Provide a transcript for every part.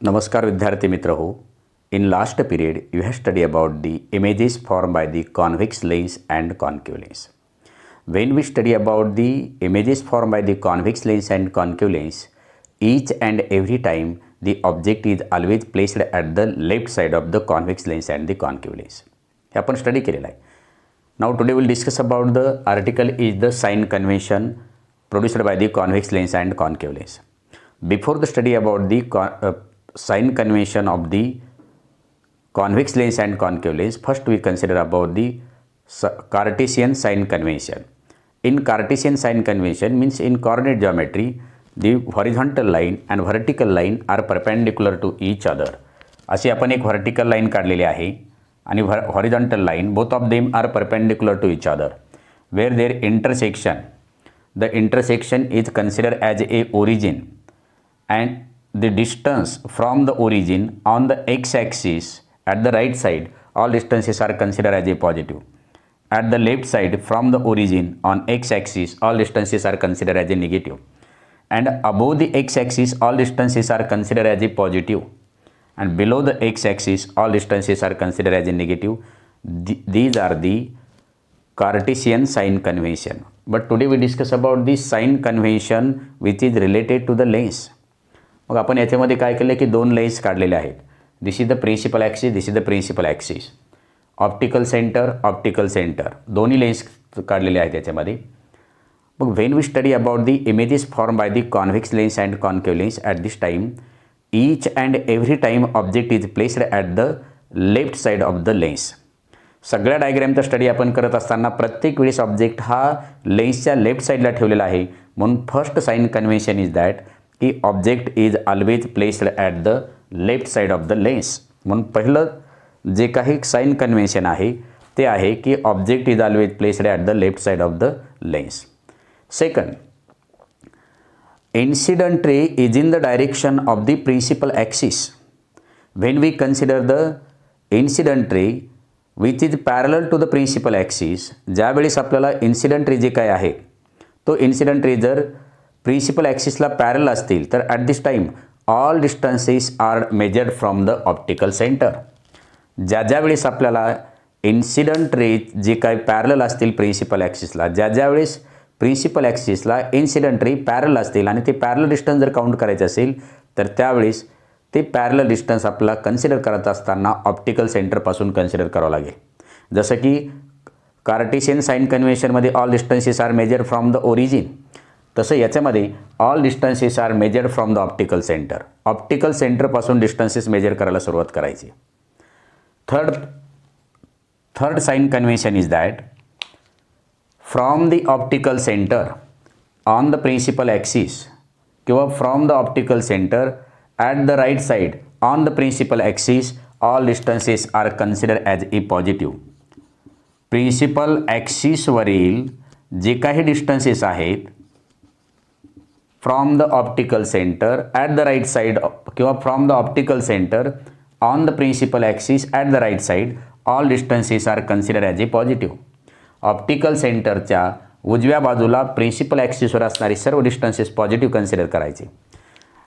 Namaskar विद्यार्थी मित्र हो. In last period you have studied about the images formed by the convex lens and concave lens. When we study about the images formed by the convex lens and concave lens, each and every time the object is always placed at the left side of the convex lens and the concave lens. हे आपण study केलेला आहे. Now today we will discuss about the article is the sign convention produced by the convex lens and concave lens. Before the study about the sign convention of the convex lens and concave lens, first we consider about the Cartesian sign convention. In Cartesian sign convention means in coordinate geometry, the horizontal line and vertical line are perpendicular to each other. अशी आपण एक vertical line काढलेली आहे आणि horizontal line, both of them are perpendicular to each other. Where their intersection, the intersection is considered as a origin, and the distance from the origin on the x-axis at the right side, all distances are considered as a positive. At the left side from the origin on x-axis, all distances are considered as a negative. And above the x-axis, all distances are considered as a positive. And below the x-axis, all distances are considered as a negative. These are the Cartesian sign convention. But today we discuss about the sign convention which is related to the lens. मग आपण याच्यामध्ये काय केलं की दोन lens काढलेले आहेत. This is the principal axis, this is the principal axis. Optical centre दोन्ही लेन्स काढलेले आहेत याच्यामध्ये. मग when we study about the images form by the convex lens and concave lens at this time, each and every time object is placed at the left side of the lens. सगळ्या डायग्रॅमचा study आपण करत असताना प्रत्येक वेळेस object हा लेन्सच्या left साईडला ठेवलेला आहे. म्हणून first sign convention is that की object is always placed at the left side of the lens. म्हणून पहिलं जे काही साइन कन्व्हेन्शन आहे ते आहे की object is always placed at the left side of the lens. Second, incident ray is in the direction of the principal axis. When we consider the incident ray which is parallel to the principal axis, ज्यावेळेस आपल्याला incident ray जे काय आहे तो incident ray जर principal ॲक्सिसला parallel असतील तर at this time all distances are measured from the optical centre. ज्या वेळेस आपल्याला इन्सिडंट रे जे काय पॅरल असतील प्रिन्सिपल ॲक्सिसला, ज्या वेळेस प्रिन्सिपल ॲक्सिसला इन्सिडंट रे पॅरल असतील आणि ते पॅरल डिस्टन्स जर काउंट करायचे असेल तर त्यावेळेस ते पॅरल डिस्टन्स आपल्याला कन्सिडर करत असताना ऑप्टिकल सेंटरपासून कन्सिडर करावं लागेल. जसं की कार्टेशियन साइन कन्व्हेन्शनमध्ये all distances are measured from the origin, तसं याच्यामध्ये all distances are measured from the optical centre. Optical सेंटरपासून डिस्टन्सेस मेजर करायला सुरुवात करायची. Third sign convention is that from the optical centre on the principal axis किंवा from the optical centre at the right side on the principal axis, all distances are consider as a positive. Principal ॲक्सिसवरील जे काही distances आहेत from the optical centre at the right side किंवा from the optical centre on the principal axis at the right side, all distances are consider as a positive. Optical सेंटरच्या उजव्या बाजूला principal ॲक्सिसवर असणारी सर्व डिस्टन्सेस पॉझिटिव्ह कन्सिडर करायचे.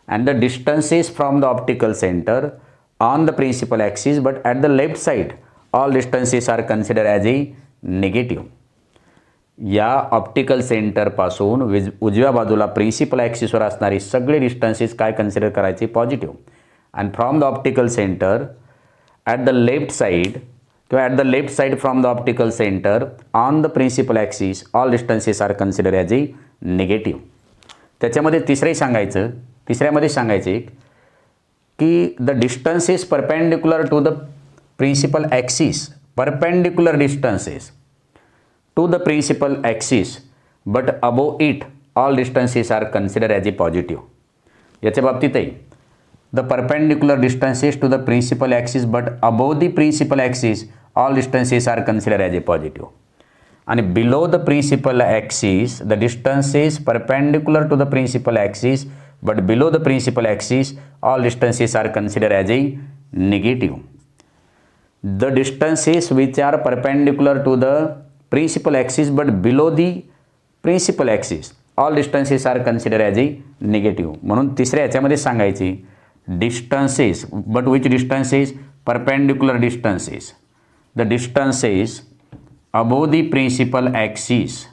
And the distances from the optical centre on the principal axis but at the left side, all distances are consider as a negative. या optical सेंटरपासून उजव्या बाजूला प्रिन्सिपल ॲक्सिसवर असणारी सगळे डिस्टन्सेस काय कन्सिडर करायचे? Positive. And from the optical centre at the left side किंवा at the left side from the optical centre on the principal axis, all distances are consider as a negative. त्याच्यामध्ये तिसऱ्यामध्ये सांगायचे की the distances perpendicular to the principal axis, perpendicular distances to the principal axis but above it all distances are considered as a positive. याच्या बाबतीतही the perpendicular distances to the principal axis but above the principal axis all distances are considered as a positive. And below the principal axis the distances perpendicular to the principal axis but below the principal axis all distances are considered as a negative. The distances which are perpendicular to the principal axis but below the principal axis, all distances are considered as a negative. म्हणून तिसऱ्या याच्यामध्ये सांगायची distances, but which distances? Perpendicular distances. The distances above the principal axis,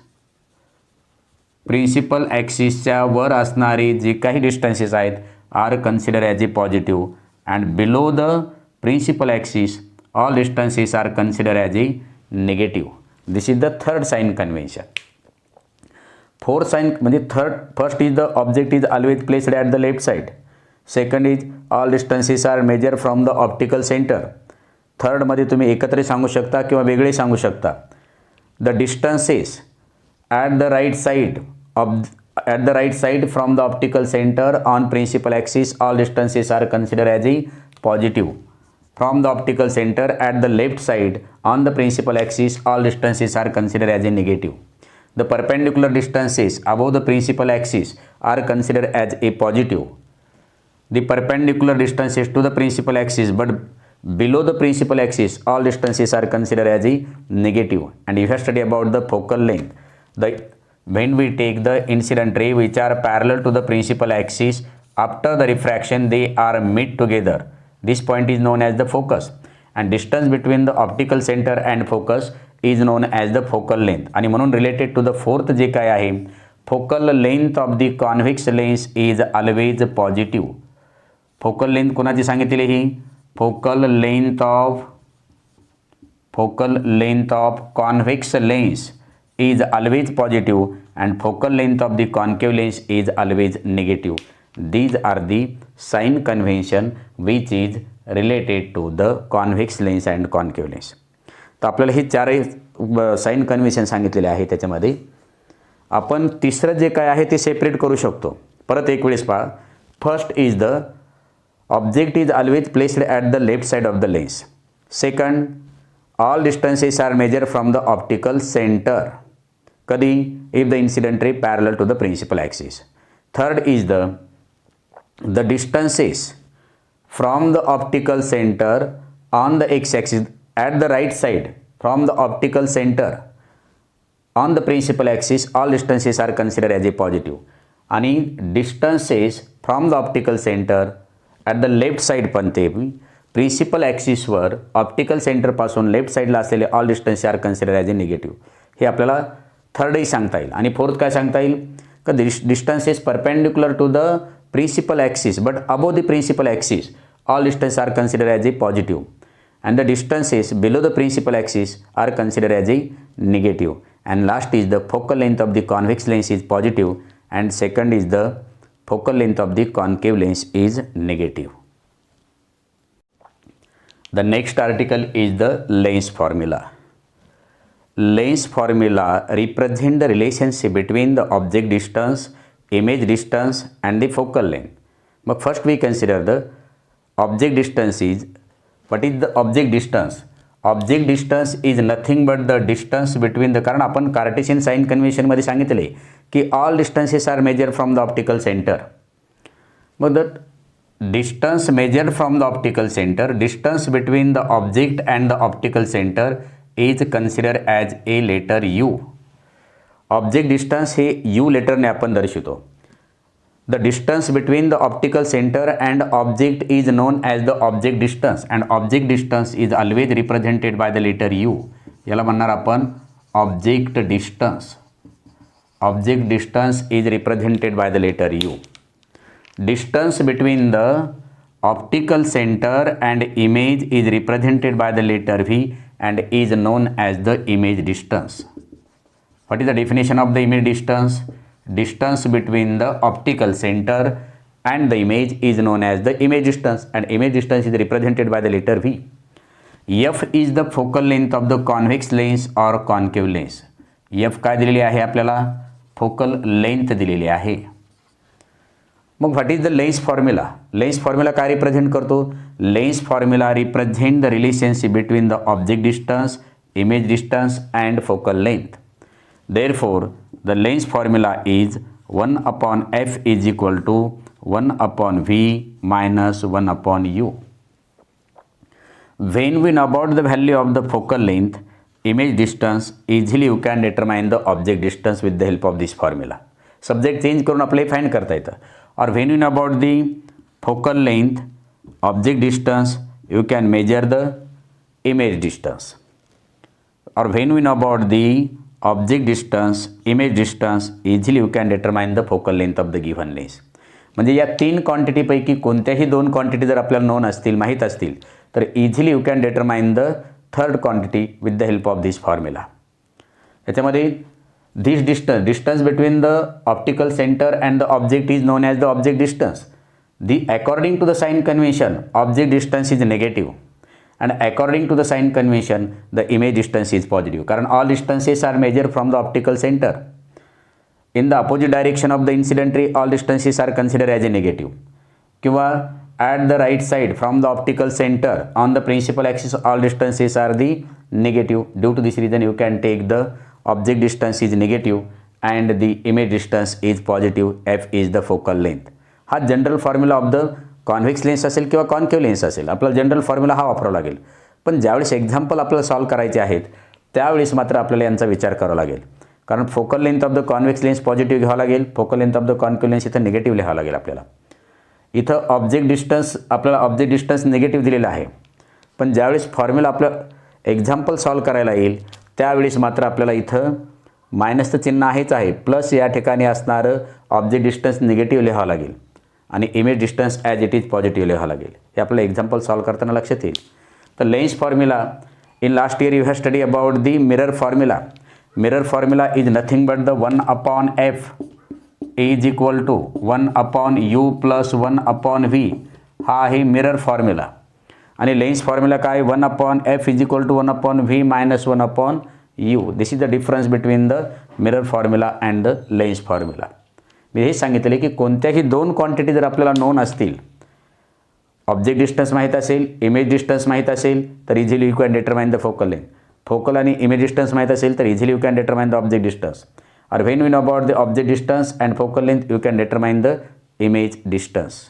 principal ॲक्सिसच्या वर असणारे जे काही distances आहेत are consider as a positive and below the principal axis all distances are consider as a negative. This is the third sign convention. Fourth sign म्हणजे first is the object is always placed at the left side. Second is all distances are measure from the optical centre. थर्डमध्ये तुम्ही एकत्र सांगू शकता किंवा वेगळे सांगू शकता. The distances at the right side from the optical center on principal axis all distances are considered as a positive. From the optical center at the left side on the principal axis all distances are considered as a negative. The perpendicular distances above the principal axis are considered as a positive. The perpendicular distances to the principal axis but below the principal axis all distances are considered as a negative. And if you study about the focal length, when we take the incident ray which are parallel to the principal axis, after the refraction they are meet together. This point is known as the focus, and distance between the optical center and focus is known as the focal length. आणि म्हणून related to the fourth जे काय आहे, focal length of the convex lens is always positive. focal length कोणाची सांगितलेली ही? focal length of convex lens is always positive and focal length of the concave lens is always negative. These are the sign convention which is related to the convex lens and concave lens. तर आपल्याला हे चारही sign convention सांगितलेले आहे. त्याच्यामध्ये आपण तिसरं जे काय आहे ते सेपरेट करू शकतो. परत एक वेळेस पहा. First is the object is always placed at the left side of the lens. Second, all distances are measure from the optical centre. कधी? If the incident ray parallel to the principal axis. Third is the distances from the optical centre on the X axis at the right side from the optical centre on the principal axis all distances are consider as a positive. आणि distances from the optical centre at the left side पण ते principal ॲक्सिसवर optical सेंटरपासून left साईडला असलेले all distance are consider as a negative. हे आपल्याला थर्डही सांगता येईल. आणि फोर्थ काय सांगता येईल का distances perpendicular to the principal axis but above the principal axis all distance are consider as a positive and the distances below the principal axis are consider as a negative. And last is the focal length of the convex lens is positive and second is the focal length of the concave lens is negative. The next article is the lens formula. Lens formula represent the relationship between the object distance, image distance and the focal length. But first we consider the object distance is, what is the object distance? Object distance is nothing but the distance between the, कारण आपण Cartesian sign convention मध्ये सांगितले की all distances are measure from the optical centre. मग the distance measure from the optical centre, distance between the object and the optical centre is consider as a letter U. Object distance हे U लेटरने आपण दर्शवतो. The distance between the optical center and object is known as the object distance and object distance is always represented by the letter U. याला म्हणणार आपण object distance. Object distance is represented by the letter U. Distance between the optical center and image is represented by the letter V and is known as the image distance. What is the definition of the image distance? Distance between the optical center and the image is known as the image distance and image distance is represented by the letter V. F is the focal length of the convex lens or concave lens. F काय दिलेली आहे आपल्याला? Focal length दिलेली आहे. मग what is the lens formula? Lens formula काय represent करतो? Lens formula represent the relationship between the object distance, image distance and focal length. Therefore, the lens formula is 1 upon f is equal to 1 upon v minus 1 upon u. When we know about the value of the focal length, image distance, easily you can determine the object distance with the help of this formula. Subject change करून आपल्याला find करता येतं. और when you know about the focal length, object distance, you can measure the image distance. Or when we know about the object distance, image distance, easily you can determine the focal length of the given lens. म्हणजे या 3 क्वांटिटीपैकी कोणत्याही 2 quantity जर आपल्याला non असतील, माहीत असतील, तर easily you can determine the third quantity with the help of this formula. याच्यामध्ये this distance between the optical centre and the object is known as the object distance. According to the sign convention, object distance is negative, and according to the sign convention, the image distance is positive. कारण all distances are measured from the optical center. In the opposite direction of the incident ray, all distances are considered as a negative. किंवा at the right side from the optical center on the principal axis, all distances are the negative. Due to this reason, you can take the object distance is negative and the image distance is positive. F is the focal length. हा general formula of the convex lens असेल किंवा concave lens असेल, आपल्याला general formula हा वापरावा लागेल. पण ज्यावेळेस एक्झाम्पल आपल्याला सॉल्व करायचे आहेत त्यावेळेस मात्र आपल्याला यांचा विचार करावा लागेल. कारण focal length of the convex lens positive घ्यावा लागेल, focal length of the concave lens इथं निगेटिव्ह लिहावं लागेल आपल्याला. इथं ऑब्जेक्ट डिस्टन्स आपल्याला ऑब्जेक्ट डिस्टन्स निगेटिव्ह दिलेला आहे, पण ज्यावेळेस फॉर्म्युला आपलं एक्झाम्पल सॉल्व करायला येईल त्यावेळेस मात्र आपल्याला इथं मायनसचं चिन्ह आहेच आहे, प्लस या ठिकाणी असणारं ऑब्जेक्ट डिस्टन्स निगेटिव्ह लिहावं लागेल आणि image distance as it is positive लिहावं लागेल. हे आपलं एक्झाम्पल सॉल्व करताना लक्षात येईल. तर lens formula in last year you have study about the mirror formula. Mirror formula is nothing but the 1/f is equal to 1/u plus 1/v. हा आहे मिरर फॉर्म्युला. आणि लेन्स फॉर्म्युला काय, 1/f is equal to 1/v minus 1/u. This is the difference between the mirror formula and the lens formula. मी हे सांगितले की कोणत्याही 2 quantity जर आपल्याला नोन असतील, ऑब्जेक्ट डिस्टन्स माहीत असेल, इमेज डिस्टन्स माहीत असेल, तर easily you can determine the focal length. Focal आणि इमेज डिस्टन्स माहीत असेल तर easily you can determine the object distance. और when we know about the object distance and focal length, you can determine the image distance.